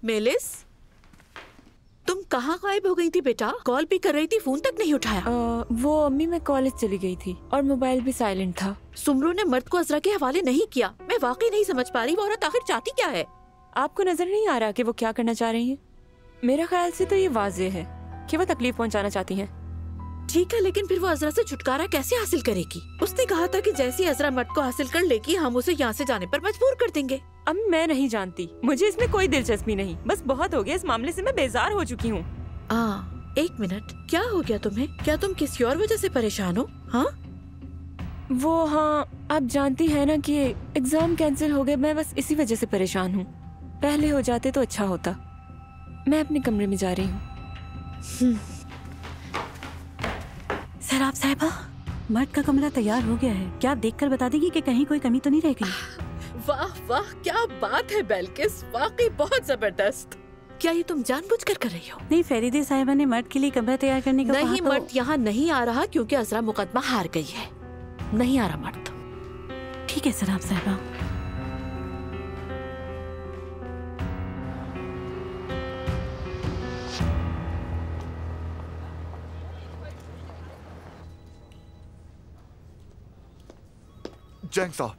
Malice, तुम कहाँ गायब हो गई थी बेटा? कॉल भी कर रही थी, फोन तक नहीं उठाया। वो अम्मी मैं कॉलेज चली गई थी और मोबाइल भी साइलेंट था। सुमरो ने मर्द को अजरा के हवाले नहीं किया। मैं वाकई नहीं समझ पा रही वो औरत आखिर चाहती क्या है। आपको नजर नहीं आ रहा कि वो क्या करना चाह रही हैं? मेरे ख्याल से तो ये वाज़ेह है कि वो तकलीफ पहुंचाना चाहती हैं। ठीक है, लेकिन फिर वो अजरा से छुटकारा कैसे हासिल करेगी? उसने कहा था कि जैसे ही अजरा मर्द को हासिल कर लेगी हम उसे यहाँ से जाने पर मजबूर कर देंगे। अब मैं नहीं जानती, मुझे इसमें कोई दिलचस्पी नहीं। बस बहुत हो गया, इस मामले से मैं बेजार हो चुकी हूँ। एक मिनट, क्या हो गया तुम्हें? क्या तुम किसी और वजह से परेशान हो? हाँ, आप जानती हैं ना कि एग्जाम कैंसिल हो गए। मैं बस इसी वजह से परेशान हूँ। पहले हो जाते तो अच्छा होता। मैं अपने कमरे में जा रही हूँ। सराब साहिबा, मर्द का कमरा तैयार हो गया है। क्या आप देखकर बता देंगी कि कहीं कोई कमी तो नहीं रह गई? वाह वाह, क्या बात है बेल्किस, वाकई बहुत जबरदस्त। क्या ये तुम जानबूझकर कर रही हो? नहीं, फरीदे साहिबा ने मर्द के लिए कमरा तैयार करने का नहीं, कहा मर्द यहाँ नहीं आ रहा क्योंकि अजरा मुकदमा हार गई है। नहीं आ रहा मर्द। ठीक है सराब साहिबा। जैंग साहब।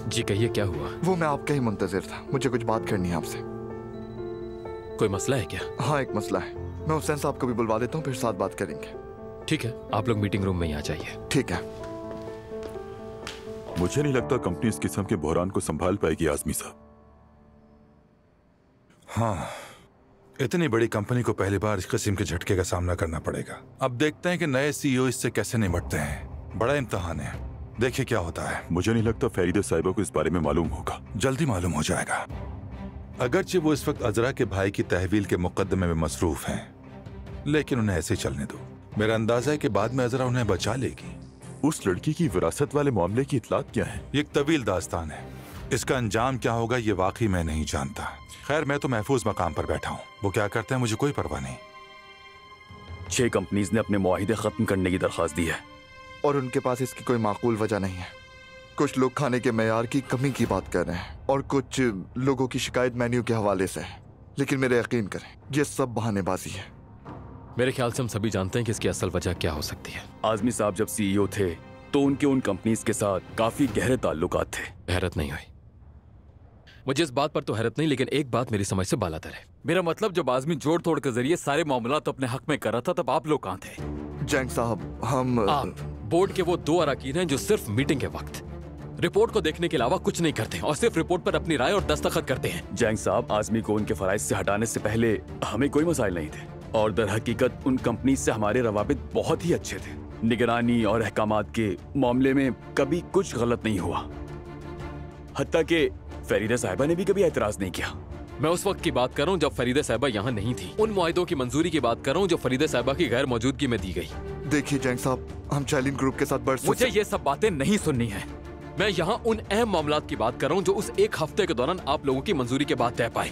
जी कहिए, क्या हुआ? वो मैं आपका ही मुंतजिर था। मुझे कुछ बात करनी है आपसे। कोई मसला है क्या? हाँ, एक मसला है। मैं हुसैन साहब को भी बुलवा लेता हूँ, फिर साथ बात करेंगे। ठीक है, आप लोग मीटिंग रूम में ही आ जाइए। ठीक है। मुझे नहीं लगता कंपनी इस किस्म के बहरान को संभाल पाएगी आजमी साहब। हाँ, इतनी बड़ी कंपनी को पहली बार इस किस्म के झटके का सामना करना पड़ेगा। अब देखते हैं कि नए सीईओ इससे कैसे निपटते हैं। बड़ा इम्तिहान है, देखिए क्या होता है। मुझे नहीं लगता फरीदा साहिबा को इस बारे में मालूम होगा। जल्दी मालूम हो जाएगा। अगरचे वो इस वक्त अजरा के भाई की तहवील के मुकदमे में मसरूफ हैं, लेकिन उन्हें ऐसे चलने दो। मेरा अंदाजा है कि बाद में अजरा उन्हें बचा लेगी। उस लड़की की विरासत वाले मामले की इतलात क्या है? ये एक तवील दास्तान है। इसका अंजाम क्या होगा ये वाकई मैं नहीं जानता। खैर, मैं तो महफूज मकाम पर बैठा हूँ। वो क्या करते हैं मुझे कोई परवाह नहीं। 6 कंपनीज ने अपने मुआहिदे खत्म करने की दरखास्त दी है और उनके पास इसकी कोई माकूल वजह नहीं है। कुछ लोग खाने के मेयार की कमी की बात कर रहे हैं और कुछ लोगों की शिकायत मेन्यू के हवाले से है। लेकिन मेरे यकीन करें, ये सब बहानेबाजी है। मेरे ख्याल से हम सभी जानते हैं कि इसकी असल वजह क्या हो सकती है। आजमी साहब जब सीईओ थे तो उनके उन कंपनीज के साथ काफी गहरे ताल्लुकात थे। हैरत नहीं हुई मुझे इस बात पर तो हैरत नहीं, लेकिन एक बात मेरी समझ से बालातर है। मेरा मतलब, जब आजमी जोड़ तोड़ के जरिए सारे मामला तो अपने हक में कर रहा था, तब आप लोग कहाँ थे? जैंग साहब, आप बोर्ड के वो 2 अरकान हैं जो सिर्फ मीटिंग के वक्त रिपोर्ट को देखने के अलावा कुछ नहीं करते और सिर्फ रिपोर्ट पर अपनी राय और दस्तखत करते हैं। जैंग साहब, आजमी को उनके फराइज से हटाने से पहले हमें कोई मसाइल नहीं थे और दर हकीकत उन कंपनी से हमारे रवाबित बहुत ही अच्छे थे। निगरानी और अहकामात के मामले में कभी कुछ गलत नहीं हुआ। हत्ता कि फरीदा साहिबा ने भी कभी एतराज नहीं किया। मैं उस वक्त की बात कर रहा हूँ जब फरीदा साहिबा यहाँ नहीं थी। उन मुआहिदों की मंजूरी की बात कर रहा हूँ जो फरीदा साहिबा की गैर मौजूदगी में दी गई। देखिए जैंग साहब, हम चाइलिन ग्रुप के साथ बरसों मुझे ये सब बातें नहीं सुननी है। मैं यहाँ उन अहम मामलात की बात कर रहा हूँ जो उस एक हफ्ते के दौरान आप लोगों की मंजूरी के बाद तय पाए।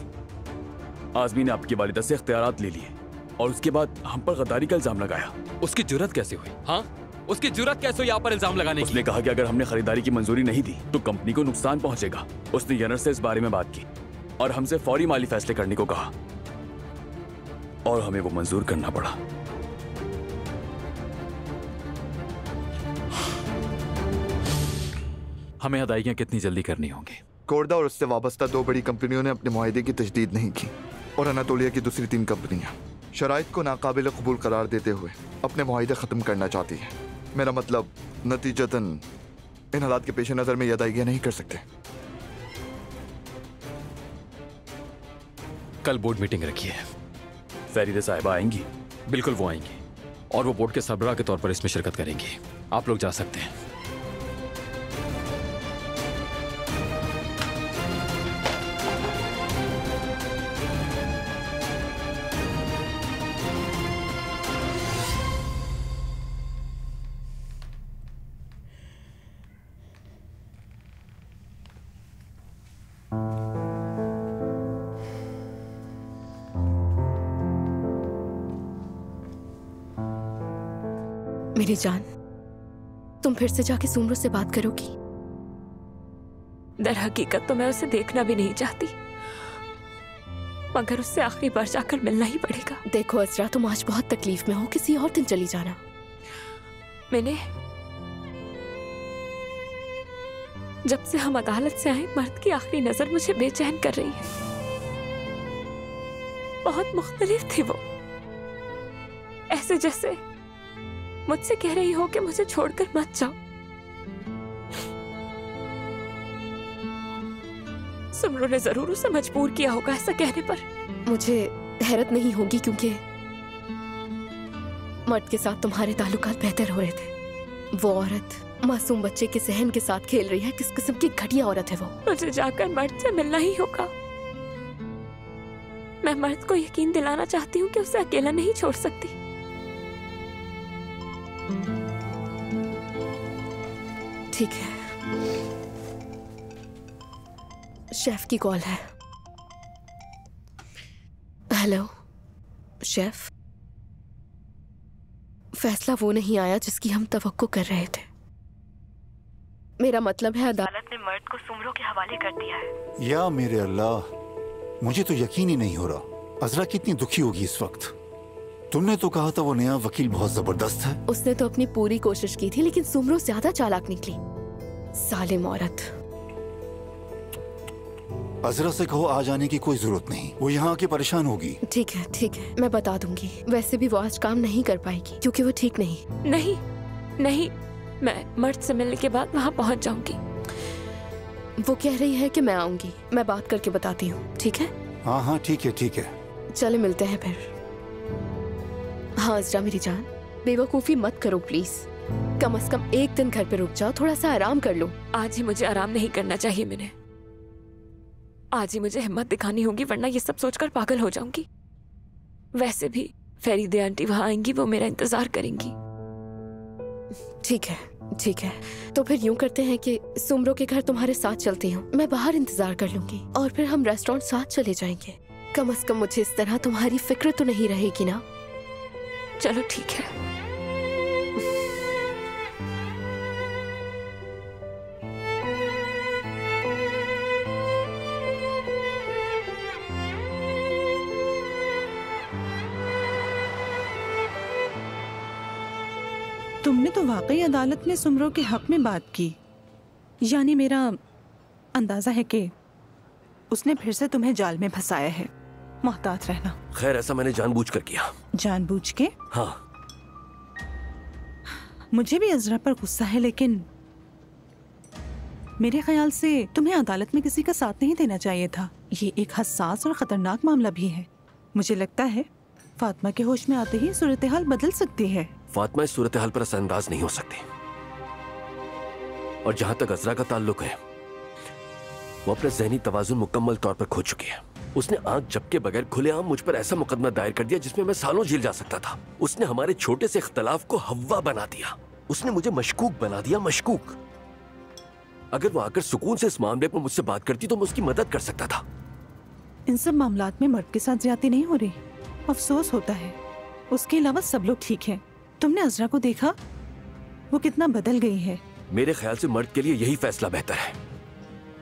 आजमी ने आपकी वालिदा से इख्तियारात ले लिए और उसके बाद हम पर गद्दारी का इल्जाम लगाया। उसकी जुर्रत कैसे हुई? हाँ, उसकी जुर्रत कैसे हुई यहाँ पर इल्जाम लगाने की? उसने कहा कि अगर हमने खरीदारी की मंजूरी नहीं दी तो कंपनी को नुकसान पहुंचेगा। उसने यनर से इस बारे में बात की और हमसे फौरी माली फैसले करने को कहा और हमें वो मंजूर करना पड़ा। हमें अदायगियां कितनी जल्दी करनी होंगी? कोर्डा और उससे वाबस्ता 2 बड़ी कंपनियों ने अपने मुआहिदे की तजदीद नहीं की और अनातोलिया की दूसरी 3 कंपनियां शराइत को नाकाबिल कबूल करार देते हुए अपने मुआहिदे खत्म करना चाहती है। मेरा मतलब, नतीजतन इन हालात के पेश नजर में ये अदायगियां नहीं कर सकते। कल बोर्ड मीटिंग रखी है। फरीदा साहिबा आएंगी? बिल्कुल, वो आएंगी और वो बोर्ड के सरबराह के तौर पर इसमें शिरकत करेंगी। आप लोग जा सकते हैं। मेरी जान, तुम फिर से जाके सुमरो से बात करोगी? दर हकीकत तो मैं उसे देखना भी नहीं चाहती। मगर उससे आखिरी बार जाकर मिलना ही पड़ेगा। देखो अजरा, तुम आज बहुत तकलीफ में हो, किसी और दिन चली जाना। मैंने जब से हम अदालत से आए, मर्द की आखिरी नजर मुझे बेचैन कर रही है। बहुत मुख्तलिफ थी वो, ऐसे जैसे मुझसे कह रही हो कि मुझे छोड़कर मत जाओ। सुमरो ने जरूर उसे मजबूर किया होगा ऐसा कहने पर। मुझे हैरत नहीं होगी क्योंकि मर्द के साथ तुम्हारे ताल्लुकात बेहतर हो रहे थे। वो औरत मासूम बच्चे के जहन के साथ खेल रही है। किस किस्म की घटिया औरत है वो। मुझे जाकर मर्द से मिलना ही होगा। मैं मर्द को यकीन दिलाना चाहती हूँ कि उसे अकेला नहीं छोड़ सकती। ठीक है, शेफ की कॉल है। हेलो शेफ, फैसला वो नहीं आया जिसकी हम तवक्को कर रहे थे। मेरा मतलब है अदालत ने मर्द को सुमरो के हवाले कर दिया है। या मेरे अल्लाह, मुझे तो यकीन ही नहीं हो रहा। अजरा कितनी दुखी होगी इस वक्त। तुमने तो कहा था वो नया वकील बहुत जबरदस्त है। उसने तो अपनी पूरी कोशिश की थी, लेकिन सुमरो ज्यादा चालाक निकली। सालिम औरत। अजरा से कहो आ जाने की कोई जरूरत नहीं, वो यहाँ आके परेशान होगी। ठीक है, मैं बता दूंगी। वैसे भी वो आज काम नहीं कर पाएगी क्योंकि वो ठीक नहीं। नहीं, मैं मर्द से मिलने के बाद वहाँ पहुँच जाऊंगी। वो कह रही है कि मैं आऊंगी। मैं बात करके बताती हूँ, ठीक है? हाँ ठीक है। चले मिलते हैं फिर। हाँ अजरा मेरी जान, बेवकूफी मत करो प्लीज। कम से कम एक दिन घर पे रुक जाओ, थोड़ा सा आराम कर लो। आज ही मुझे आराम नहीं करना चाहिए। मैंने आज ही मुझे हिम्मत दिखानी होगी, वरना ये सब सोचकर पागल हो जाऊंगी। वैसे भी फरीदे आंटी वहाँ आएंगी, वो मेरा इंतजार करेंगी। ठीक है, तो फिर यूं करते हैं कि सुमरो के घर तुम्हारे साथ चलती हूँ। मैं बाहर इंतजार कर लूंगी और फिर हम रेस्टोरेंट साथ चले जाएंगे। कम से कम मुझे इस तरह तुम्हारी फिक्र तो नहीं रहेगी ना। चलो ठीक है। तुमने तो वाकई अदालत में सुमरो के हक में बात की। यानी मेरा अंदाजा है कि उसने फिर से तुम्हें जाल में फंसाया है। मोहतात रहना। खैर ऐसा मैंने जानबूझकर किया। जानबूझ के? हाँ। मुझे भी अजरा पर गुस्सा है, लेकिन मेरे ख्याल से तुम्हें अदालत में किसी का साथ नहीं देना चाहिए था। ये एक हसास और खतरनाक मामला भी है। मुझे लगता है फातिमा के होश में आते ही सूरत हाल बदल सकती है। फातिमा इस सूरत हाल पर असरअंदाज नहीं हो सकती। और जहां तक अजरा का ताल्लुक है, वो अपना ज़हनी तवाज़ुन मुकम्मल तौर पर खो चुकी है। उसने आंख झपके बगैर खुलेआम मुझ पर ऐसा मुकदमा दायर कर दिया जिसमें मैं सालों झेल जा सकता था। उसने हमारे छोटे से इख्तलाफ को हव्वा बना दिया। उसने मुझे मशकूक बना दिया, मशकूक। अगर वो आकर सुकून से इस मामले पर मुझसे बात करती तो मैं उसकी मदद कर सकता था। इन सब मामलात में मर्द के साथ ज्यादती नहीं हो रही। अफसोस होता है। उसके अलावा सब लोग ठीक हैं। तुमने अजरा को देखा, वो कितना बदल गई है। मेरे ख्याल से मर्द के लिए यही फैसला बेहतर है।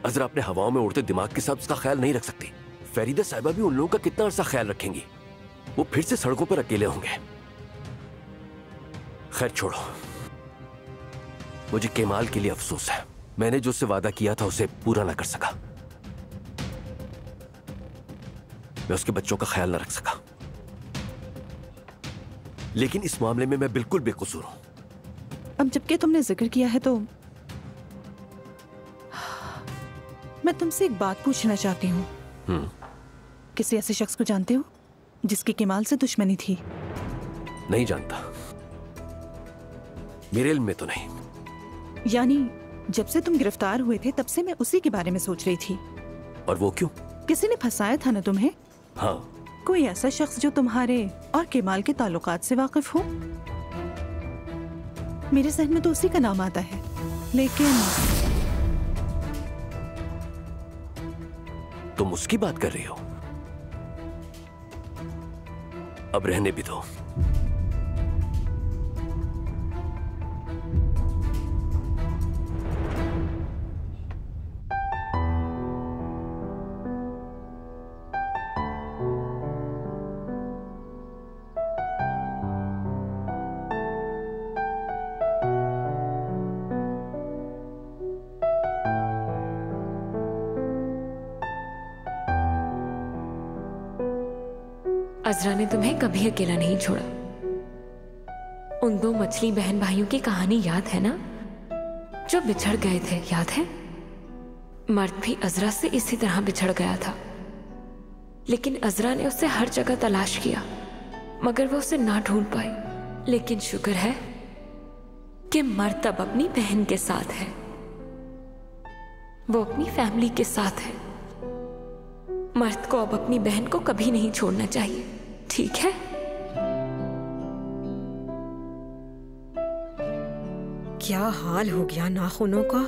अजरा अपने हवाओं में उड़ते दिमाग के साथ उसका ख्याल नहीं रख सकती। फरीदा साहिबा भी उन लोगों का कितना अर्सा ख्याल रखेंगी। वो फिर से सड़कों पर अकेले होंगे। खैर छोड़ो, मुझे केमाल के लिए अफसोस है। मैंने जो उससे वादा किया था उसे पूरा ना कर सका। मैं उसके बच्चों का ख्याल ना रख सका। लेकिन इस मामले में मैं बिल्कुल बेकसूर हूं। अब जबकि तुमने जिक्र किया है तो मैं तुमसे एक बात पूछना चाहती हूँ। किसी ऐसे शख्स को जानते हो जिसकी केमाल से दुश्मनी थी? नहीं जानता, मेरे इल्म में तो नहीं। यानी जब से तुम गिरफ्तार हुए थे तब से मैं उसी के बारे में सोच रही थी। और वो क्यों? किसी ने फंसाया था ना तुम्हें? हाँ। कोई ऐसा शख्स जो तुम्हारे और केमाल के ताल्लुकात से वाकिफ हो? मेरे जहन में तो उसी का नाम आता है, लेकिन तुम उसकी बात कर रही हो? अब रहने भी दो। अजरा ने तुम्हें कभी अकेला नहीं छोड़ा। उन दो मछली बहन भाइयों की कहानी याद है ना, जो बिछड़ गए थे, याद है? मर्द भी अजरा से इसी तरह बिछड़ गया था, लेकिन अजरा ने उसे हर जगह तलाश किया मगर वो उसे ना ढूंढ पाई। लेकिन शुक्र है कि मर्द अब अपनी बहन के साथ है, वो अपनी फैमिली के साथ है। मर्द को अब अपनी बहन को कभी नहीं छोड़ना चाहिए, ठीक है? क्या हाल हो गया नाखूनों का।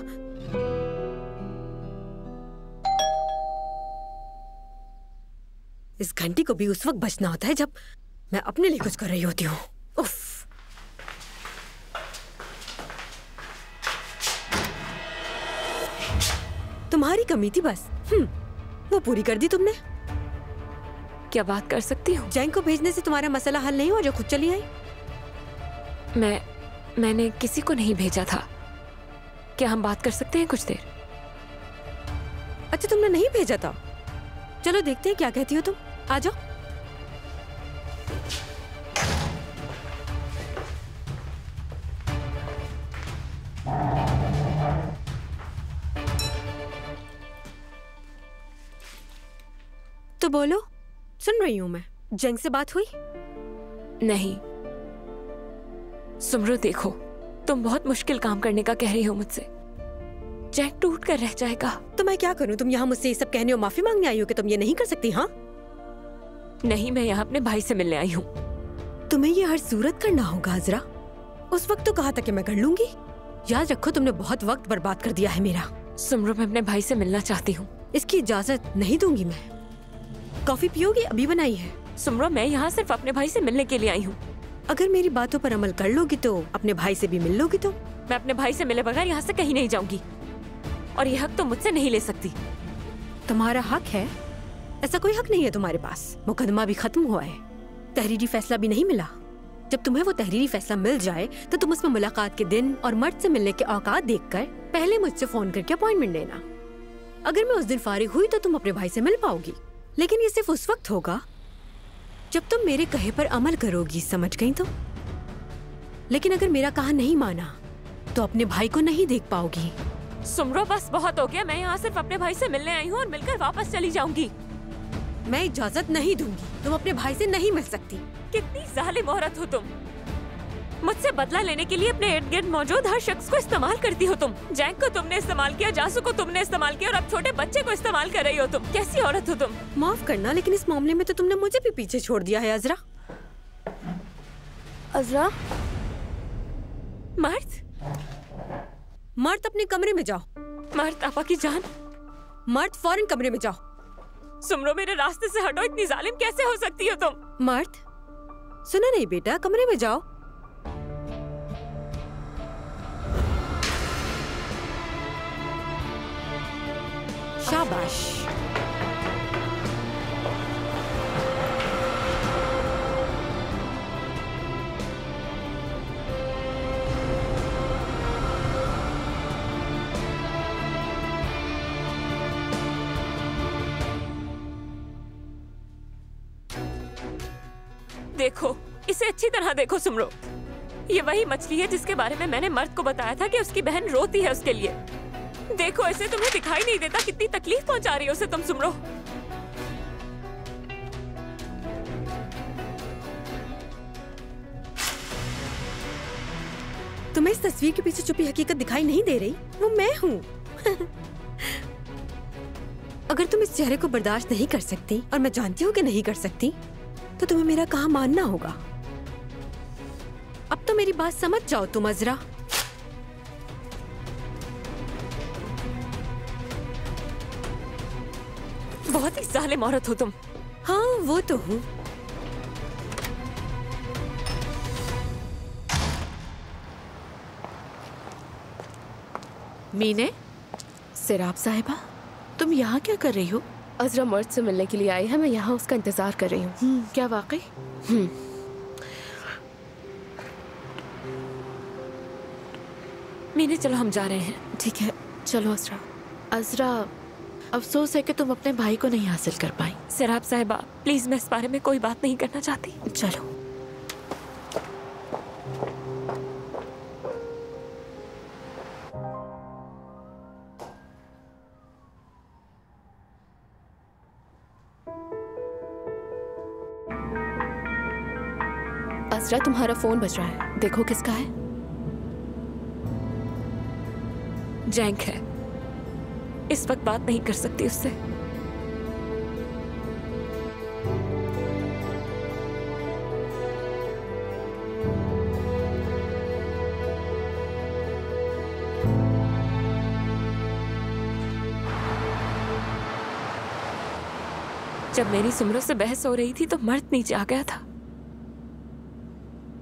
इस घंटी को भी उस वक्त बजना होता है जब मैं अपने लिए कुछ कर रही होती हूँ। उफ। तुम्हारी कमी थी बस, वो पूरी कर दी तुमने। क्या बात कर सकती हूँ? जैंग को भेजने से तुम्हारा मसला हल नहीं हुआ जो खुद चली आई? मैंने किसी को नहीं भेजा था। क्या हम बात कर सकते हैं कुछ देर? अच्छा, तुमने नहीं भेजा था? चलो देखते हैं क्या कहती हो तुम। आ जाओ। तो बोलो, सुन रही हूं मैं। जंग से बात हुई? नहीं। सुमरो देखो, तुम बहुत मुश्किल काम करने का कह रही हो मुझसे। जैक टूट कर रह जाएगा। तो मैं क्या करूं? तुम यहाँ मुझसे ये सब कहने और माफी मांगने आई हो कि तुम ये नहीं कर सकती? हाँ नहीं, मैं यहाँ अपने भाई से मिलने आई हूँ। तुम्हें ये हर सूरत करना होगा अजरा। उस वक्त तो कहा था कि मैं कर लूंगी। याद रखो, तुमने बहुत वक्त बर्बाद कर दिया है मेरा। सुमरो, मैं अपने भाई से मिलना चाहती हूँ। इसकी इजाजत नहीं दूंगी मैं। कॉफी पियोगी? अभी बनाई है। सुमरो, मैं यहाँ सिर्फ अपने भाई से मिलने के लिए आई हूँ। अगर मेरी बातों पर अमल कर लोगी तो अपने भाई से भी मिल लोगी। तो मैं अपने भाई से मिले बगैर यहाँ से कहीं नहीं जाऊंगी, और ये हक तो मुझसे नहीं ले सकती। तुम्हारा हक है? ऐसा कोई हक नहीं है तुम्हारे पास। मुकदमा भी खत्म हुआ है, तहरीरी फैसला भी नहीं मिला। जब तुम्हें वो तहरीरी फैसला मिल जाए तो तुम उसमें मुलाकात के दिन और मर्द से मिलने के औकात देखकर पहले मुझसे फोन करके अपॉइंटमेंट लेना। अगर मैं उस दिन फारिग हुई तो तुम अपने भाई से मिल पाओगी, लेकिन ये सिर्फ उस वक्त होगा जब तुम मेरे कहे पर अमल करोगी, समझ गई? तो लेकिन अगर मेरा कहा नहीं माना तो अपने भाई को नहीं देख पाओगी। सुमरो, बस बहुत हो गया। मैं यहाँ सिर्फ अपने भाई से मिलने आई हूँ और मिलकर वापस चली जाऊंगी। मैं इजाजत नहीं दूंगी। तुम अपने भाई से नहीं मिल सकती। कितनी जालिम औरत हो तुम। मुझसे बदला लेने के लिए अपने इर्द गिर्द मौजूद हर शख्स को इस्तेमाल करती हो तुम। जैक को तुमने इस्तेमाल किया, जासू को तुमने इस्तेमाल किया, और अब छोटे बच्चे को इस्तेमाल कर रही हो तुम। कैसी औरत हो तुम? माफ करना, लेकिन इस मामले में तो तुमने मुझे भी पीछे छोड़ दिया है अजरा। अजरा? मर्द अपने कमरे में जाओ। मर्द, आपा की जान। मर्द, फौरन कमरे में जाओ। सुमरो, मेरे रास्ते से हटो। इतनी जालिम कैसे हो सकती हो तुम? मर्द, सुना नहीं बेटा, कमरे में जाओ। शाबाश। देखो, इसे अच्छी तरह देखो सुमरो। ये वही मछली है जिसके बारे में मैंने मर्द को बताया था कि उसकी बहन रोती है उसके लिए। देखो, इसे तुम्हें दिखाई नहीं देता कितनी तकलीफ पहुंचा रही हो उसे तुम, सुमरो। तुम्हें इस तस्वीर के पीछे छुपी हकीकत दिखाई नहीं दे रही? वो मैं हूँ। अगर तुम इस चेहरे को बर्दाश्त नहीं कर सकती, और मैं जानती हूँ कि नहीं कर सकती, तो तुम्हें मेरा कहा मानना होगा। अब तो मेरी बात समझ जाओ तुम अजरा। बहुत ही जालिम औरत हो तुम। हाँ, वो तो हूँ। मीने, सिराब साहिबा, तुम यहाँ क्या कर रही हो? अजरा मर्द से मिलने के लिए आई है। मैं यहाँ उसका इंतजार कर रही हूँ। क्या वाकई? मीने, चलो हम जा रहे हैं। ठीक है, चलो अजरा। अजरा, अफसोस है कि तुम अपने भाई को नहीं हासिल कर पाई। सैराब साहिबा, प्लीज मैं इस बारे में कोई बात नहीं करना चाहती। चलो। अज़रा, तुम्हारा फोन बज रहा है, देखो किसका है। जैंक है, इस वक्त बात नहीं कर सकती उससे। जब मेरी सुमरो से बहस हो रही थी तो मर्द नीचे आ गया था।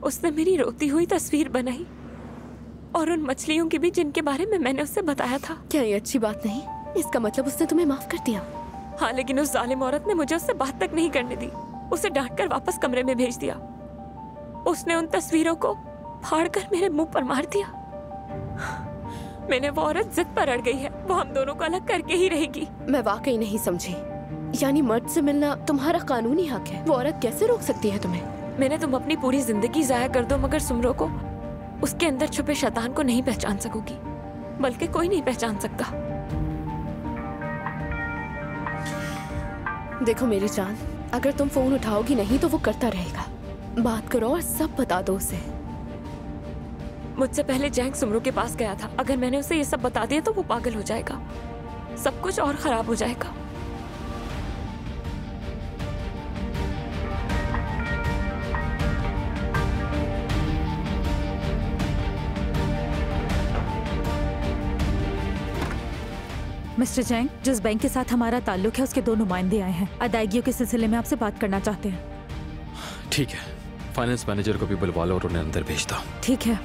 उसने मेरी रोती हुई तस्वीर बनाई और उन मछलियों की भी जिनके बारे में मैंने उससे बताया था। क्या ये अच्छी बात नहीं? इसका मतलब उसने तुम्हें माफ कर दिया? हाँ, लेकिन उस जालिम औरत ने मुझे उससे बात तक नहीं करने दी। उसे डांटकर वापस कमरे में भेज दिया। उसने उन तस्वीरों को फाड़कर मेरे मुंह पर मार दिया। मैंने वो औरत जिद पर अड़ गई है, वो हम दोनों को अलग करके ही रहेगी। मैं वाकई नहीं समझी। यानी मर्द से मिलना तुम्हारा कानूनी हक है, वो औरत कैसे रोक सकती है तुम्हें? मैंने तुम अपनी पूरी जिंदगी जाया कर दो, मगर सुमरो को, उसके अंदर छुपे शैतान को नहीं पहचान सकोगी, बल्कि कोई नहीं पहचान सकता। देखो मेरी जान, अगर तुम फोन उठाओगी नहीं तो वो करता रहेगा। बात करो और सब बता दो उसे। मुझसे पहले जैंक सुमरो के पास गया था। अगर मैंने उसे ये सब बता दिया तो वो पागल हो जाएगा, सब कुछ और खराब हो जाएगा। मिस्टर जैंग, जिस बैंक के साथ हमारा ताल्लुक है उसके 2 नुमाइंदे आए हैं। अदायगियों के सिलसिले में आपसे बात करना चाहते हैं। ठीक है, फाइनेंस मैनेजर को भी बुलवा लो और उन्हें अंदर भेज दो। ठीक है।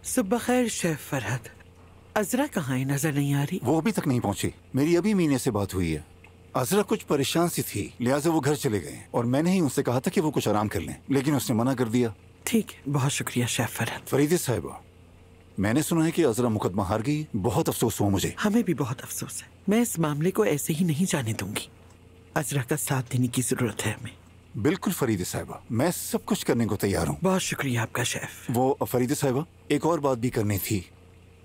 सुबह खैर शेफ फरहत, अज़रा कहाँ है? नजर नहीं आ रही। वो अभी तक नहीं पहुंची। मेरी अभी मीने से बात हुई है। अज़रा कुछ परेशान सी थी, लिहाजा वो घर चले गए और मैंने ही उनसे कहा था कि वो कुछ आराम कर लें, लेकिन उसने मना कर दिया। ठीक है, बहुत शुक्रिया शेफ फरहत। फरीदा साहिबा, मैंने सुना है कि अज़रा मुकदमा हार गई। बहुत अफसोस हुआ मुझे। हमें भी बहुत अफसोस है। मैं इस मामले को ऐसे ही नहीं जाने दूंगी। अज़रा का साथ देने की जरूरत है हमें। बिल्कुल फरीदा साहिबा, मैं सब कुछ करने को तैयार हूँ। बहुत शुक्रिया आपका शेफ। वो फरीदा साहिबा, एक और बात भी करनी थी।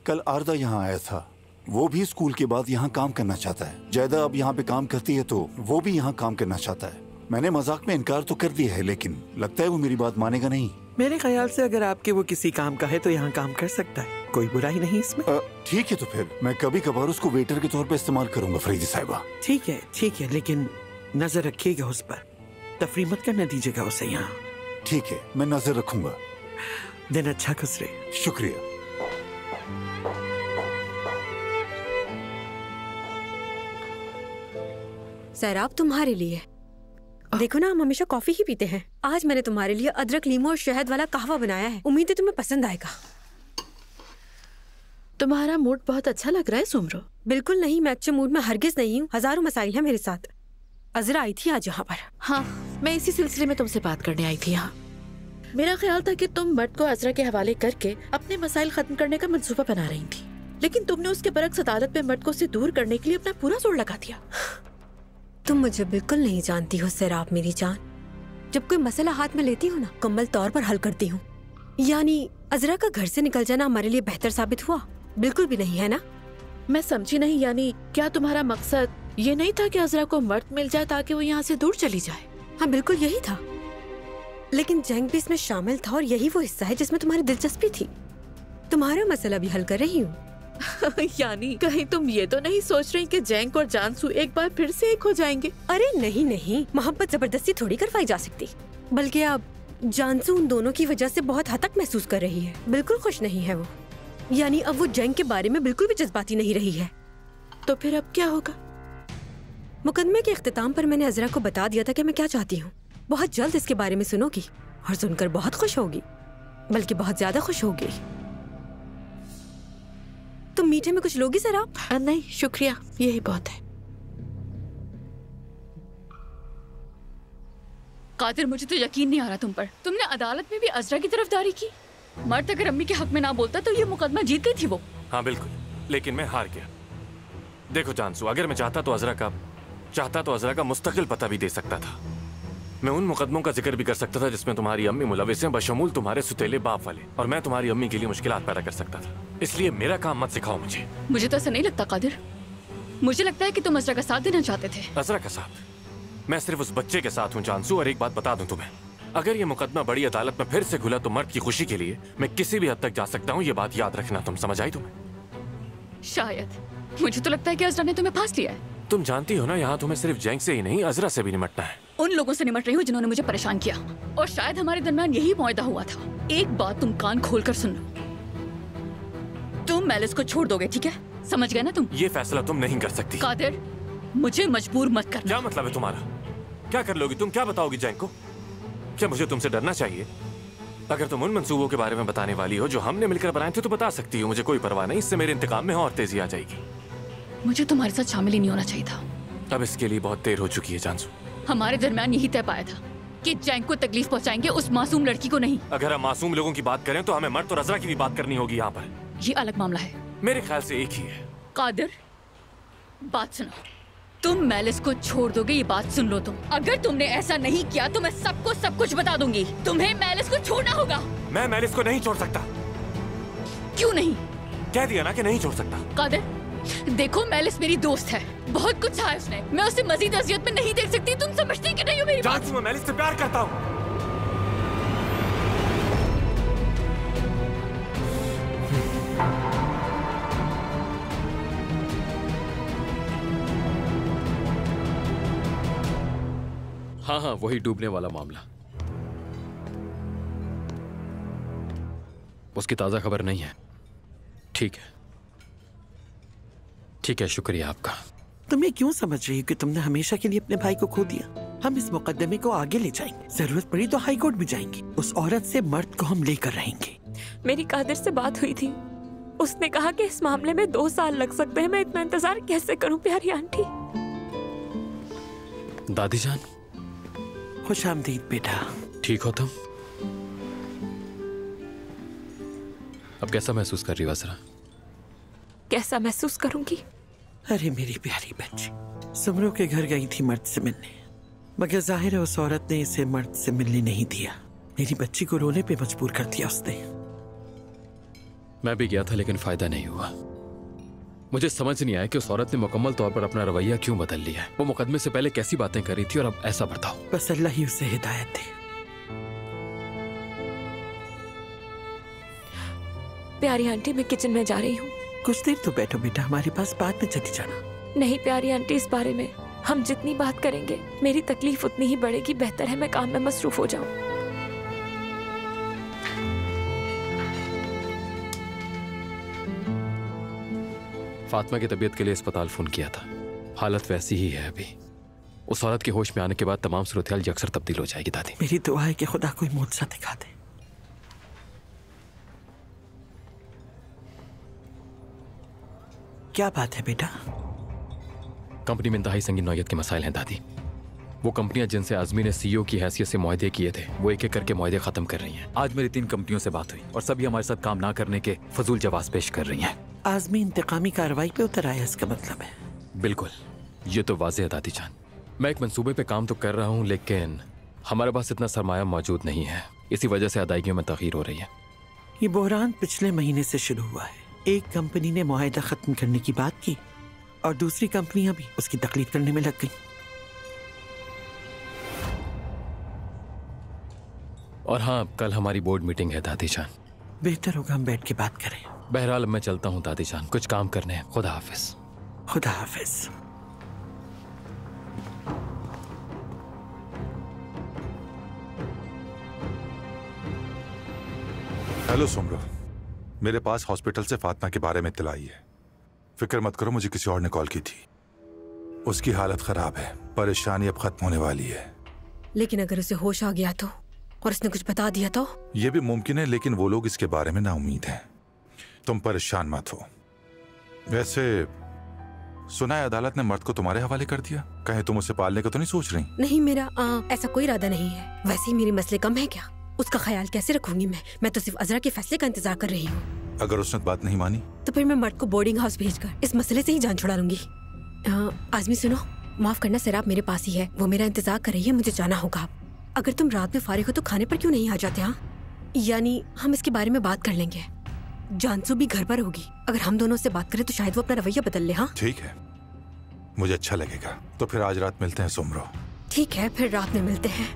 कल आरदा यहाँ आया था। वो भी स्कूल के बाद यहाँ काम करना चाहता है। जैदा अब यहाँ पे काम करती है तो वो भी यहाँ काम करना चाहता है। मैंने मजाक में इनकार तो कर दिया है, लेकिन लगता है वो मेरी बात मानेगा नहीं। मेरे ख्याल से अगर आपके वो किसी काम का है तो यहाँ काम कर सकता है, कोई बुराई नहीं इसमें। ठीक है, तो फिर मैं कभी कभार उसको वेटर के तौर पे इस्तेमाल करूंगा फरीदा साहिबा। ठीक है, लेकिन नजर रखिएगा उस पर, तफरी मत करने दीजिएगा उसे यहाँ। ठीक है, मैं नजर रखूंगा। दिन अच्छा गुजरे। शुक्रिया। सैराब तुम्हारे लिए। देखो ना, हम हमेशा कॉफी ही पीते हैं। आज मैंने तुम्हारे लिए अदरक, लीमू और शहद वाला कहवा बनाया है। उम्मीद है तुम्हें पसंद आएगा। तुम्हारा मूड बहुत अच्छा लग रहा है सुमरो। बिल्कुल नहीं, मैं अच्छे मूड में हरगिज नहीं हूँ। हजारों मसाइल हैं मेरे साथ। अज़रा आई थी आज यहाँ पर। हाँ, मैं इसी सिलसिले में तुमसे बात करने आई थी यहाँ। मेरा ख्याल था कि तुम मर्द को अज़रा के हवाले करके अपने मसाइल खत्म करने का मंसूबा बना रही थी, लेकिन तुमने उसके बरक्स अदालत में मर्द को उससे दूर करने के लिए अपना पूरा जोर लगा दिया। तुम मुझे बिल्कुल नहीं जानती हो सैराब मेरी जान। जब कोई मसला हाथ में लेती हूँ ना, मुकम्मल तौर पर हल करती हूँ। यानी अज़रा का घर से निकल जाना हमारे लिए बेहतर साबित हुआ? बिल्कुल भी नहीं, है ना? मैं समझी नहीं। यानी क्या तुम्हारा मकसद ये नहीं था कि अज़रा को मर्द मिल जाए ताकि वो यहाँ से दूर चली जाए? हाँ, बिल्कुल यही था, लेकिन जैंग भी इसमें शामिल था और यही वो हिस्सा है जिसमें तुम्हारी दिलचस्पी थी। तुम्हारा मसला भी हल कर रही हूँ। यानी कहीं तुम ये तो नहीं सोच रही कि जैंग और जानसू एक बार फिर से एक हो जाएंगे? अरे नहीं नहीं, मोहब्बत जबरदस्ती थोड़ी करवाई जा सकती। बल्कि अब जानसू उन दोनों की वजह से बहुत हद तक महसूस कर रही है। बिल्कुल खुश नहीं है वो। यानी अब वो जैंग के बारे में बिल्कुल भी जज्बाती नहीं रही है। तो फिर अब क्या होगा? मुकदमे के इख्तिताम पर मैंने अज़रा को बता दिया था कि मैं क्या चाहती हूँ। बहुत जल्द इसके बारे में सुनोगी और सुनकर बहुत खुश होगी, बल्कि बहुत ज्यादा खुश होगी। तुम मीठे में कुछ लोगी जरा? नहीं शुक्रिया, यही बहुत है। कादिर, मुझे तो यकीन नहीं आ रहा तुम पर। तुमने अदालत में भी अजरा की तरफदारी की। मर्द अगर अम्मी के हक में ना बोलता तो ये मुकदमा जीत गई थी वो। हाँ बिल्कुल, लेकिन मैं हार गया। देखो जानसू, अगर मैं चाहता तो अजरा का मुस्तकिल पता भी दे सकता था। मैं उन मुकदमों का जिक्र भी कर सकता था जिसमें तुम्हारी अम्मी मुलविस हैं, बशमूल तुम्हारे सुतेले बाप वाले, और मैं तुम्हारी अम्मी के लिए मुश्किलात पैदा कर सकता था। इसलिए मेरा काम मत सिखाओ मुझे। मुझे तो ऐसा नहीं लगता कादिर। मुझे लगता है कि तुम अजरा का साथ देना चाहते थे। अजरा का साथ? मैं सिर्फ उस बच्चे के साथ हूँ जानसू। और एक बात बता दूं तुम्हें, अगर ये मुकदमा बड़ी अदालत में फिर से खुला तो मर्द की खुशी के लिए मैं किसी भी हद तक जा सकता हूँ। ये बात याद रखना। तुम समझ आई तुम्हें? शायद। मुझे तो लगता है कि अजरा ने तुम्हें फांस लिया है। तुम जानती हो ना, यहाँ तुम्हें सिर्फ जैंग से ही नहीं अजरा से भी निमटना है। उन लोगों से निमट रही हूँ जिन्होंने मुझे परेशान किया, और शायद हमारे दरमियान यही मुआहदा हुआ था। एक बात तुम कान खोलकर सुन लो, तुम मेलिस को छोड़ दोगे, ठीक है? समझ गए ना तुम? ये फैसला तुम नहीं कर सकती। कादिर, मुझे मजबूर मत करना। क्या मतलब है तुम्हारा? क्या कर लोगी तुम? क्या बताओगी जैंग को? क्या मुझे तुमसे डरना चाहिए? अगर तुम उन मंसूबों के बारे में बताने वाली हो जो हमने मिलकर बनाए थे तो बता सकती हो, मुझे कोई परवाह नहीं। इससे मेरे इंतकाम में और तेजी आ जाएगी। मुझे तुम्हारे साथ शामिल ही नहीं होना चाहिए था। अब इसके लिए बहुत देर हो चुकी है जानसू। हमारे दरमियान यही तय पाया था कि जैंग को तकलीफ पहुंचाएंगे, उस मासूम लड़की को नहीं। अगर हम मासूम लोगों की बात करें तो हमें मर्द और अजरा की भी बात करनी होगी यहाँ पर। ये अलग मामला है। मेरे ख्याल से एक ही है। कादिर, बात सुनो। तुम मेलिस को छोड़ दोगे, ये बात सुन लो तुम। अगर तुमने ऐसा नहीं किया तो मैं सबको सब कुछ बता दूंगी। तुम्हें मेलिस को छोड़ना होगा। मैं मेलिस को नहीं छोड़ सकता। क्यों नहीं? कह दिया ना कि नहीं छोड़ सकता। कादिर, देखो मेलिस मेरी दोस्त है, बहुत कुछ सहा है उसने। मैं उसे मजीद अजियत में नहीं देख सकती। तुम समझती कि नहीं हो मेरी बात? मैं मेलिस से प्यार करता हूँ। हाँ हाँ, वही डूबने वाला मामला। उसकी ताजा खबर नहीं है। ठीक है, ठीक है, शुक्रिया आपका। तुम ये क्यों समझ रही हो कि तुमने हमेशा के लिए अपने भाई को खो दिया? हम इस मुकदमे को आगे ले जाएंगे, जरूरत पड़ी तो हाई कोर्ट भी जाएंगे। उस औरत से मर्द को हम लेकर रहेंगे। मेरी कादिर से बात हुई थी, उसने कहा कि इस मामले में 2 साल लग सकते हैं। मैं इतना इंतजार कैसे करूं प्यारी आंटी? दादी जान, खुश आमदीद बेटा। ठीक हो तुम? अब कैसा महसूस कर रही हो अजरा? कैसा महसूस करूंगी? अरे मेरी प्यारी बच्ची, सुमरो के घर गई थी मर्द से मिलने, मगर जाहिर है उस औरत ने इसे मर्द से मिलने नहीं दिया। मेरी बच्ची को रोने पे मजबूर कर दिया उसने। मैं भी गया था लेकिन फायदा नहीं हुआ। मुझे समझ नहीं आया कि उस औरत ने मुकम्मल तौर पर अपना रवैया क्यों बदल लिया है। वो मुकदमे से पहले कैसी बातें कर रही थी और अब ऐसा बर्ताव। बस अल्लाह ही उसे हिदायत दे। प्यारी आंटी, मैं किचन में जा रही हूँ। कुछ देर तो बैठो बेटा, हमारे पास बाद में चली जाना। नहीं प्यारी आंटी, इस बारे में हम जितनी बात करेंगे मेरी तकलीफ उतनी ही बढ़ेगी। बेहतर है मैं काम में मसरूफ हो जाऊं। फातिमा की तबीयत के लिए अस्पताल फोन किया था। हालत वैसी ही है अभी। उस औरत के होश में आने के बाद तमाम सूरत-ए-हाल यकसर तब्दील हो जाएगी दादी। मेरी दुआ है कि खुदा कोई मुआवजा दिखा दे। क्या बात है बेटा? कंपनी में इंतहाई संगीन नौयत के मसाइल हैं दादी। वो कंपनियां जिनसे आजमी ने सीईओ की हैसियत से मुआहदे किए थे, वो एक एक करके मुआहदे खत्म कर रही हैं। आज मेरी 3 कंपनियों से बात हुई और सभी हमारे साथ काम ना करने के फजूल जवाब पेश कर रही हैं। आजमी इंतकामी कार्रवाई पे उतर आया, इसका मतलब है? बिल्कुल, ये तो वाज़ेह है दादी जान। मैं एक मंसूबे पे काम तो कर रहा हूँ लेकिन हमारे पास इतना सरमाया मौजूद नहीं है। इसी वजह से अदायगियों में तगीर हो रही है। ये बहरान पिछले महीने से शुरू हुआ है। एक कंपनी ने मुआहदा खत्म करने की बात की और दूसरी कंपनियां भी उसकी तकलीफ करने में लग गई। और हाँ, कल हमारी बोर्ड मीटिंग है दादी जान। बेहतर होगा हम बैठ के बात करें। बहरहाल मैं चलता हूँ दादी जान, कुछ काम करने हैं। खुदा हाफिज। खुदा हाफिज। हेलो सुमरो, मेरे पास हॉस्पिटल से फातिमा के बारे में इत्तला आई है। फिक्र मत करो, मुझे किसी और ने कॉल की थी। उसकी हालत खराब है, परेशानी अब खत्म होने वाली है। लेकिन अगर उसे होश आ गया तो, और उसने कुछ बता दिया तो? यह भी मुमकिन है, लेकिन वो लोग इसके बारे में नाउम्मीद हैं। तुम परेशान मत हो, वैसे सुना है अदालत ने मर्द को तुम्हारे हवाले कर दिया। कहीं तुम उसे पालने का तो नहीं सोच रही? नहीं, मेरा ऐसा कोई इरादा नहीं है। वैसे ही मेरे मसले कम है क्या? उसका ख्याल कैसे रखूंगी मैं तो सिर्फ अजरा के फैसले का इंतजार कर रही हूँ। अगर उसने बात नहीं मानी तो फिर मैं मर्द को बोर्डिंग हाउस भेजकर इस मसले से ही जान छुड़ा लूंगी। आजमी सुनो, माफ करना, सराब मेरे पास ही है, वो मेरा इंतजार कर रही है, मुझे जाना होगा। अगर तुम रात में फारिग हो तो खाने पर क्यों नहीं आ जाते? हाँ, यानी हम इसके बारे में बात कर लेंगे। जानसू भी घर पर होगी, अगर हम दोनों से बात करें तो शायद वो अपना रवैया बदल ले। हाँ ठीक है, मुझे अच्छा लगेगा। तो फिर आज रात मिलते हैं सुमरो। ठीक है, फिर रात में मिलते हैं।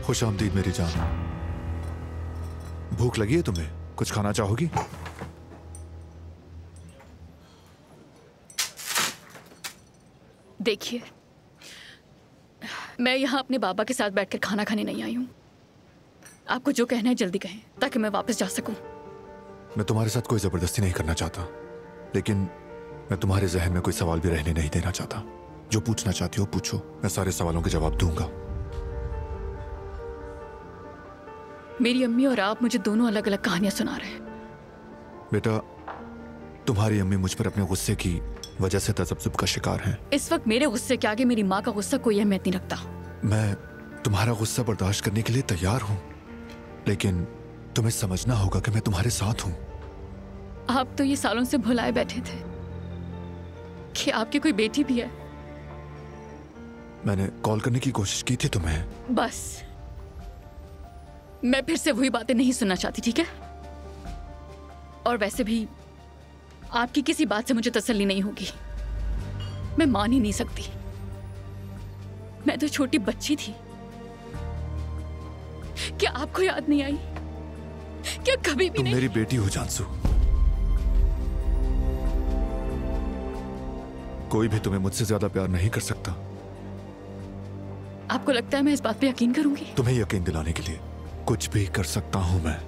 खुश आमदीद मेरी जान। भूख लगी है तुम्हें? कुछ खाना चाहोगी? देखिए, मैं यहाँ अपने बाबा के साथ बैठकर खाना खाने नहीं आई हूँ। आपको जो कहना है जल्दी कहें ताकि मैं वापस जा सकूं। मैं तुम्हारे साथ कोई जबरदस्ती नहीं करना चाहता, लेकिन मैं तुम्हारे जहन में कोई सवाल भी रहने नहीं देना चाहता। जो पूछना चाहती हो पूछो, मैं सारे सवालों के जवाब दूंगा। मेरी अम्मी और आप मुझे दोनों अलग अलग कहानियां सुना रहे हैं। बेटा, तुम्हारी अम्मी मुझ पर अपने गुस्से की वजह से तजब्जुब का शिकार हैं। इस वक्त मेरे गुस्से के आगे मेरी माँ का गुस्सा कोई अहमियत नहीं रखता। मैं तुम्हारा गुस्सा बर्दाश्त करने के लिए तैयार हूँ, लेकिन तुम्हें समझना होगा कि मैं तुम्हारे साथ हूँ। आप तो ये सालों से भुलाए बैठे थे कि आपकी कोई बेटी भी है। मैंने कॉल करने की कोशिश की थी तुम्हें। बस मैं फिर से वही बातें नहीं सुनना चाहती, ठीक है? और वैसे भी आपकी किसी बात से मुझे तसल्ली नहीं होगी। मैं मान ही नहीं सकती, मैं तो छोटी बच्ची थी। क्या आपको याद नहीं आई? क्या कभी भी तुम नहीं? मेरी बेटी हो जानसू। कोई भी तुम्हें मुझसे ज्यादा प्यार नहीं कर सकता। आपको लगता है मैं इस बात पे यकीन करूंगी? तुम्हें यकीन दिलाने के लिए कुछ भी कर सकता हूं मैं।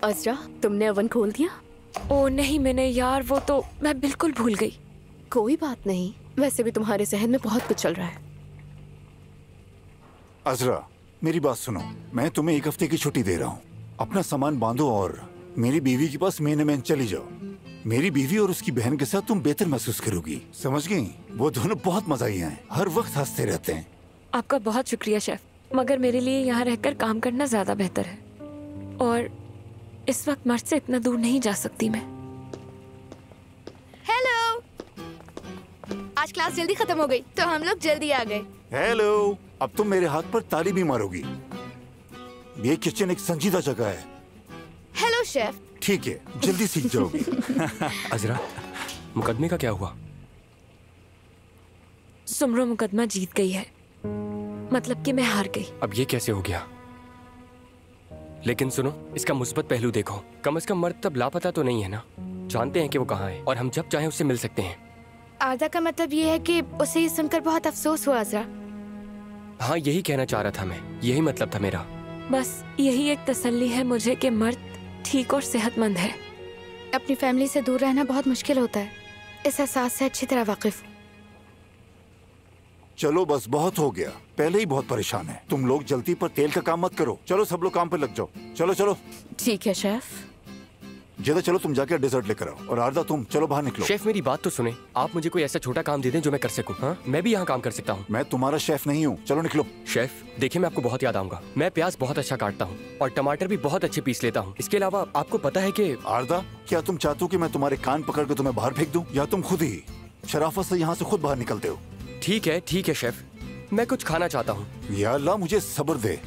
अजरा, तुमने ओवन खोल दिया? ओ नहीं मैंने यार, वो तो मैं बिल्कुल भूल गई। कोई बात नहीं, वैसे भी तुम्हारे जहन में बहुत कुछ चल रहा है। अजरा, मेरी बात सुनो, मैं तुम्हें 1 हफ्ते की छुट्टी दे रहा हूँ। अपना सामान बांधो और मेरी बीवी के पास महीने में चली जाओ। मेरी बीवी और उसकी बहन के साथ तुम बेहतर महसूस करोगी, समझ गई? वो दोनों बहुत मजाई हैं, हर वक्त हंसते रहते हैं। आपका बहुत शुक्रिया शेफ, मगर मेरे लिए यहाँ रहकर काम करना ज्यादा बेहतर है, और इस वक्त मर्द से इतना दूर नहीं जा सकती मैं। हेलो, आज क्लास जल्दी खत्म हो गई तो हम लोग जल्दी आ गए। हेलो, अब तुम मेरे हाथ पर ताली भी मारोगी। ये किचन एक संजीदा जगह है। Hello chef. ठीक है, जल्दी सीख जाओगी। अजरा, मुकदमे का क्या हुआ? सुमरो मुकदमा जीत गई है, मतलब कि मैं हार गई। अब ये कैसे हो गया? लेकिन सुनो, इसका मुस्बत पहलू देखो, कम से कम मर्द तब लापता तो नहीं है ना। जानते हैं कि वो कहाँ है और हम जब चाहें उससे मिल सकते हैं। आधा का मतलब ये है कि उसे ये सुनकर बहुत अफसोस हुआ अजरा। हाँ, यही कहना चाह रहा था मैं, यही मतलब था मेरा। बस यही एक तसल्ली है मुझे कि मर्द ठीक और सेहतमंद है। अपनी फैमिली से दूर रहना बहुत मुश्किल होता है, इस एहसास से अच्छी तरह वाकिफ। चलो बस, बहुत हो गया, पहले ही बहुत परेशान है। तुम लोग जल्दी पर तेल का काम मत करो। चलो सब लोग काम पर लग जाओ। चलो चलो। ठीक है शेफ। ज्यादा चलो, तुम जाके डेजर्ट लेकर आओ। और आरदा, तुम चलो बाहर निकलो। शेफ मेरी बात तो सुने, आप मुझे कोई ऐसा छोटा काम दे दें जो मैं कर सकूं। हाँ, मैं भी यहाँ काम कर सकता हूँ। मैं तुम्हारा शेफ नहीं हूँ, चलो निकलो। शेफ देखिए, मैं आपको बहुत याद आऊंगा। मैं प्याज बहुत अच्छा काटता हूँ और टमाटर भी बहुत अच्छे पीस लेता हूँ। इसके अलावा आपको पता है कि आरदा, क्या तुम चाहते हो कि मैं तुम्हारे कान पकड़ कर तुम्हें बाहर फेंक दूं, या तुम खुद ही शराफत से यहाँ से खुद बाहर निकलते हो? ठीक है शेफ, मैं कुछ खाना चाहता हूँ। या अल्लाह, मुझे सब्र दे।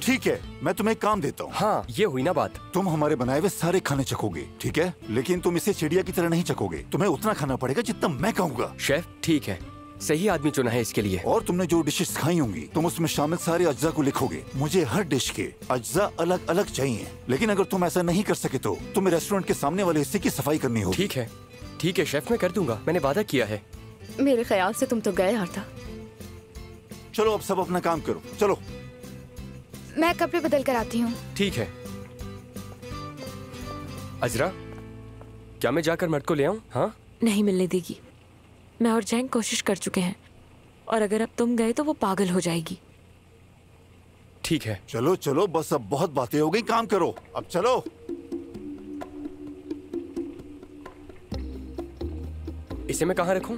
ठीक है, मैं तुम्हें एक काम देता हूँ। हाँ, ये हुई ना बात। तुम हमारे बनाए हुए सारे खाने चखोगे, ठीक है? लेकिन तुम इसे चिड़िया की तरह नहीं चखोगे। तुम्हें उतना खाना पड़ेगा जितना मैं कहूँगा। शेफ ठीक है, सही आदमी चुना है इसके लिए। और तुमने जो डिशेस खाई होंगी, तुम उसमें शामिल सारे अज्जा को लिखोगे। मुझे हर डिश के अज्जा अलग अलग चाहिए। लेकिन अगर तुम ऐसा नहीं कर सके तो तुम्हें रेस्टोरेंट के सामने वाले हिस्से की सफाई करनी होगी। ठीक है शेफ, मैं कर दूंगा, मैंने वादा किया है। मेरे ख्याल से तुम तो गए आरता। चलो अब सब अपना काम करो, चलो। मैं कपड़े बदल कर आती हूँ। ठीक है। अजरा, क्या मैं जाकर मर्द को ले आऊं? हाँ? नहीं मिलने देगी। मैं और जैंग कोशिश कर चुके हैं, और अगर अब तुम गए तो वो पागल हो जाएगी। ठीक है। चलो चलो, बस अब बहुत बातें हो गई, काम करो अब, चलो। इसे मैं कहाँ रखूं?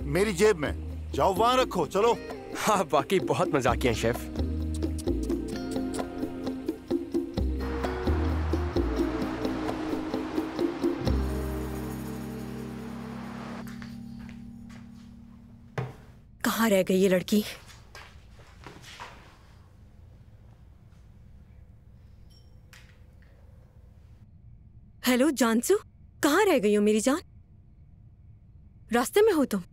मेरी जेब में। जाओ वहाँ रखो, चलो। हाँ, वाकई बहुत मजाकिया हैं शेफ। कहाँ रह गई ये लड़की? हेलो जानसू, कहाँ रह गई हो मेरी जान? रास्ते में हो तुम?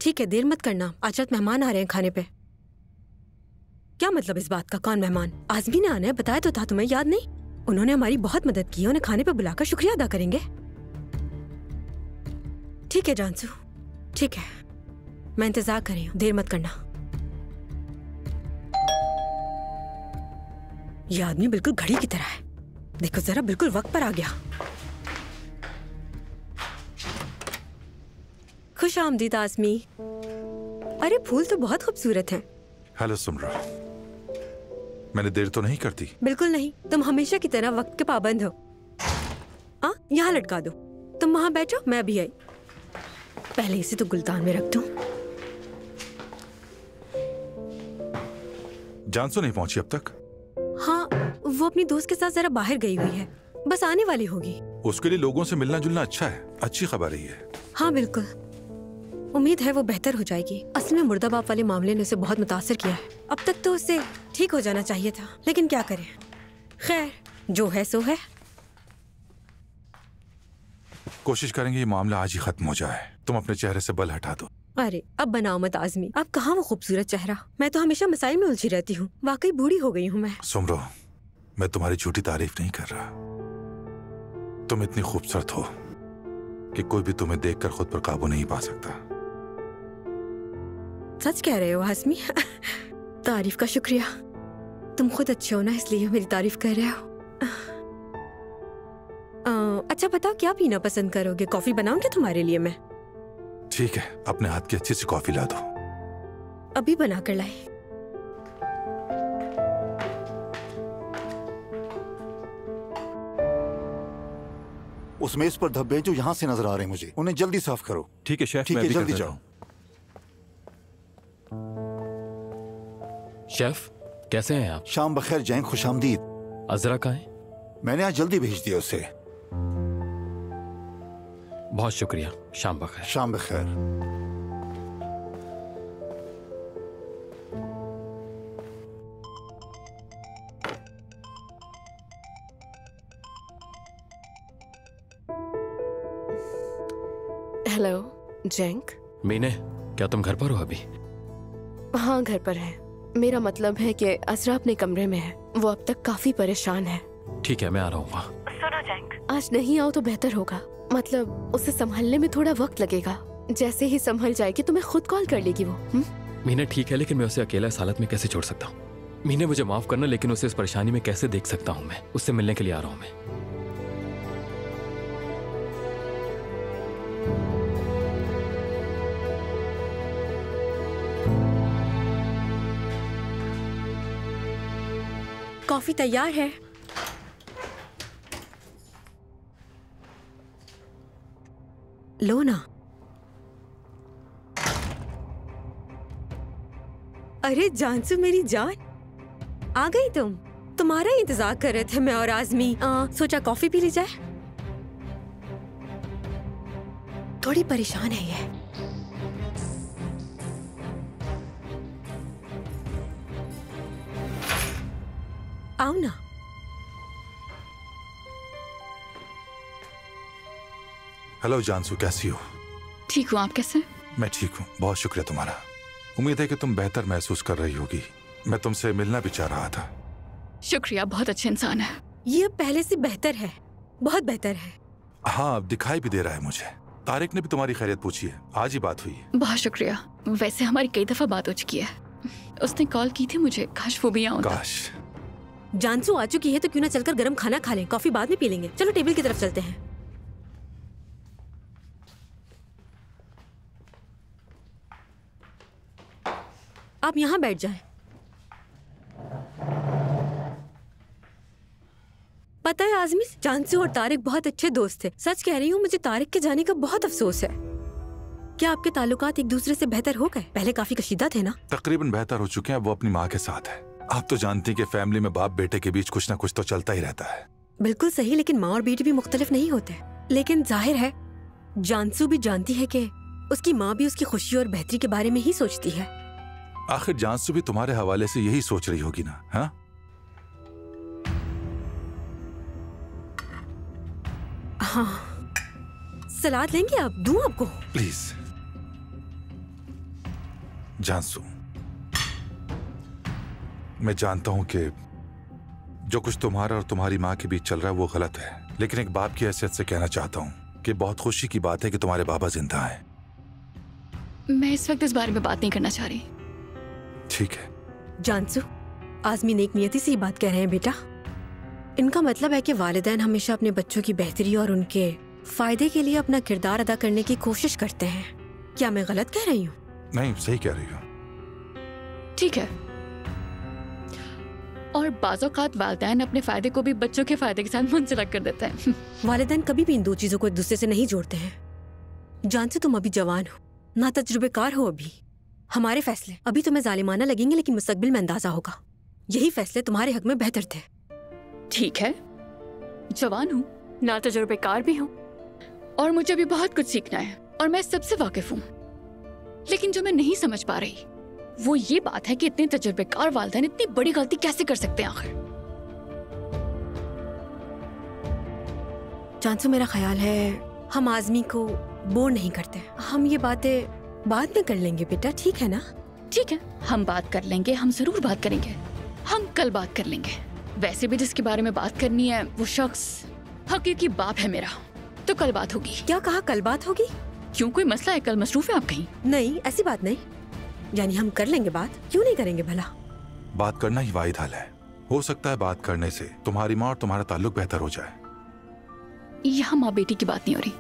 ठीक है, देर मत करना, आज रात मेहमान आ रहे हैं खाने पे। क्या मतलब इस बात का? कौन मेहमान? आज़मी ने आना है, बताया तो था तुम्हें, याद नहीं? उन्होंने हमारी बहुत मदद की है, उन्हें खाने पे बुलाकर शुक्रिया अदा करेंगे। ठीक है जानसू, ठीक है, मैं इंतजार कर रही हूँ, देर मत करना। ये आदमी बिल्कुल घड़ी की तरह है, देखो जरा, बिल्कुल वक्त पर आ गया। खुश आमदीद आज़मी। अरे फूल तो बहुत खूबसूरत हैं। हेलो सुमरा, मैंने देर तो नहीं करती? बिल्कुल नहीं, तुम हमेशा की तरह वक्त के पाबंद हो। हाँ, यहाँ लटका दो, तुम वहां बैठो, मैं भी आई। पहले इसे तो गुलदान में रख दूं। जानसो नहीं पहुंची अब तक? हाँ, वो अपनी दोस्त के साथ जरा बाहर गई हुई है, बस आने वाली होगी। उसके लिए लोगों से मिलना जुलना अच्छा है, अच्छी खबर है ये। हाँ बिल्कुल, उम्मीद है वो बेहतर हो जाएगी। असल में मुर्दाबाप वाले मामले ने उसे बहुत मुतासर किया है। अब तक तो उसे ठीक हो जाना चाहिए था, लेकिन क्या करें। खैर, जो है सो है। कोशिश करेंगे ये मामला आज ही खत्म हो जाए। तुम अपने चेहरे से बल हटा दो। अरे अब बनाओ मत आज़मी, अब कहाँ वो खूबसूरत चेहरा। मैं तो हमेशा मसाइल में उलझी रहती हूँ, वाकई बूढ़ी हो गई हूँ मैं। सुमरो, मैं तुम्हारी झूठी तारीफ नहीं कर रहा। तुम इतनी खूबसूरत हो कि कोई भी तुम्हें देखकर खुद पर काबू नहीं पा सकता। सच कह रहे हो आज़मी? तारीफ का शुक्रिया। तुम खुद अच्छे हो ना, इसलिए मेरी तारीफ कर रहे हो। अच्छा बताओ, क्या पीना पसंद करोगे? कॉफी बनाऊं क्या तुम्हारे लिए मैं? ठीक है, अपने हाथ की अच्छी सी कॉफी ला दो। अभी बना कर लाई। उस मेज पर धब्बे जो यहाँ से नजर आ रहे हैं मुझे, उन्हें जल्दी साफ करो। ठीक है शेफ, ठीक मैं है, अभी जल्दी कर देता जाओ। हूं। शेफ, कैसे हैं आप? शाम बखैर जैन, खुशामदीद। अजरा कहाँ है? मैंने आज जल्दी भेज दिया उसे। बहुत शुक्रिया, शाम बखैर। शाम बखैर। हेलो जैंक। मीने, क्या तुम घर पर हो अभी? हाँ, घर पर है। मेरा मतलब है कि असरा अपने कमरे में है, वो अब तक काफी परेशान है। ठीक है, मैं आ रहा हूँ वहाँ। सुनो जैंक, आज नहीं आओ तो बेहतर होगा। मतलब उसे संभालने में थोड़ा वक्त लगेगा। जैसे ही संभल जाएगी तो मैं खुद कॉल कर लेगी वो। मीने ठीक है, लेकिन मैं उसे अकेला इस हालत में कैसे छोड़ सकता हूँ? मीने, मुझे माफ करना, लेकिन उसे इस परेशानी में कैसे देख सकता हूँ मैं? उससे मिलने के लिए आ रहा हूँ मैं। कॉफी तैयार है। लो ना। अरे जानसू मेरी जान, आ गई तुम? तुम्हारा ही इंतजार कर रहे थे मैं और आज़मी। सोचा कॉफी पी ली जाए। थोड़ी परेशान है ये। आओ ना। हेलो जानसू, कैसी हो? ठीक हूँ, आप कैसे? मैं ठीक हूँ, बहुत शुक्रिया तुम्हारा। उम्मीद है कि तुम बेहतर महसूस कर रही होगी। मैं तुमसे मिलना भी चाह रहा था। शुक्रिया, बहुत अच्छे इंसान है। ये अब पहले से बेहतर है, बहुत बेहतर है। हाँ, अब दिखाई भी दे रहा है मुझे। तारिक ने भी तुम्हारी खैरियत पूछी है, आज ही बात हुई है। बहुत शुक्रिया। वैसे हमारी कई दफा बात हो चुकी है। उसने कॉल की थी मुझे, काश वो भी आऊं। काश। जानसू आ चुकी है तो क्यों ना चलकर गरम खाना खा लें, कॉफी बाद में पी लेंगे। चलो टेबल की तरफ चलते हैं। आप यहाँ बैठ जाएं। पता है आज़मी, जानसू और तारिक बहुत अच्छे दोस्त थे। सच कह रही हूँ, मुझे तारिक के जाने का बहुत अफसोस है। क्या आपके ताल्लुकात एक दूसरे से बेहतर हो गए? पहले काफी कशीदा थे ना? तकरीबन बेहतर हो चुके हैं। वो अपनी माँ के साथ है। आप तो जानती हैं कि फैमिली में बाप बेटे के बीच कुछ ना कुछ तो चलता ही रहता है। बिल्कुल सही, लेकिन माँ और बेटे भी मुख्तलिफ नहीं होते। लेकिन जाहिर है जानसू भी जानती है कि उसकी माँ भी उसकी खुशी और बेहतरी के बारे में ही सोचती है। आखिर जानसू भी तुम्हारे हवाले से यही सोच रही होगी ना? हाँ, हाँ। सलाद लेंगे आप? दूं आपको? प्लीज। जानसू, मैं जानता हूं कि जो कुछ तुम्हारा और तुम्हारी माँ के बीच चल रहा है वो गलत है, लेकिन एक बाप की हैसियत से कहना चाहता हूं कि बहुत खुशी की बात है कि तुम्हारे बाबा जिंदा हैं। मैं इस वक्त इस बारे में बात नहीं करना चाह रही। ठीक है। जानसू, आज़मी नेक नियति से ही बात कह रहे हैं बेटा। इनका मतलब है कि वालिदैन हमेशा अपने बच्चों की बेहतरी और उनके फायदे के लिए अपना किरदार अदा करने की कोशिश करते हैं। क्या मैं गलत कह रही हूँ? नहीं, सही कह रही हूँ। ठीक है। और बाज़ औक़ात वालिदैन अपने फायदे को भी बच्चों के फायदे के साथ मुंसलिक कर देते हैं। वालिदैन कभी भी इन दो चीजों को एक दूसरे से नहीं जोड़ते हैं। जानसू, तुम अभी जवान हो, ना तजुर्बेकार हो। अभी हमारे फैसले अभी तुम्हें जालिमाना लगेंगे, लेकिन मुस्तकबिल में अंदाजा होगा यही फैसले तुम्हारे हक में बेहतर थे। ठीक है, जवान हूँ, ना तजुर्बेकार भी हूँ, और मुझे भी बहुत कुछ सीखना है और मैं सबसे वाकिफ हूँ। लेकिन जो मैं नहीं समझ पा रही वो ये बात है कि इतने तजुर्बेकार वालिदैन इतनी बड़ी गलती कैसे कर सकते हैं आखिर। जानसू, मेरा ख्याल है हम आज़मी को बोर नहीं करते। हम ये बातें बाद में कर लेंगे बेटा, ठीक है ना? ठीक है, हम बात कर लेंगे, हम जरूर बात करेंगे। हम कल बात कर लेंगे। वैसे भी जिसके बारे में बात करनी है वो शख्स हकीकी बाप है मेरा, तो कल बात होगी। क्या कहा? कल बात होगी? क्यों, कोई मसला है? कल मसरूफ है आप कहीं? नहीं, ऐसी बात नहीं। यानी हम कर लेंगे बात, क्यों नहीं करेंगे भला? बात करना ही वाहिद हल है। हो सकता है बात करने से तुम्हारी माँ और तुम्हारा ताल्लुक बेहतर हो जाए। यहाँ माँ बेटी की बात नहीं हो रही।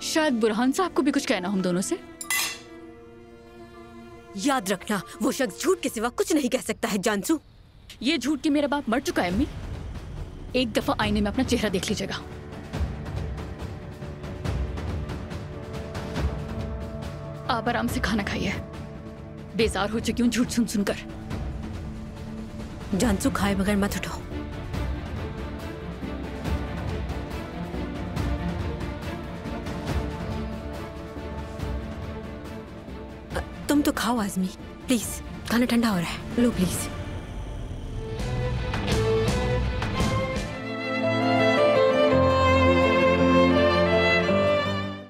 शायद बुरहान साहब को भी कुछ कहना हम दोनों से। याद रखना, वो शख्स झूठ के सिवा कुछ नहीं कह सकता है जानसू। ये झूठ कि मेरा बाप मर चुका है अम्मी, एक दफा आईने में अपना चेहरा देख लीजिएगा। आप आराम से खाना खाइए, बेजार हो चुकी हूँ झूठ सुन सुनकर। जानसू, खाए बगैर मत उठो। तुम तो खाओ आज़मी, प्लीज। खाना ठंडा हो रहा है, लो प्लीज।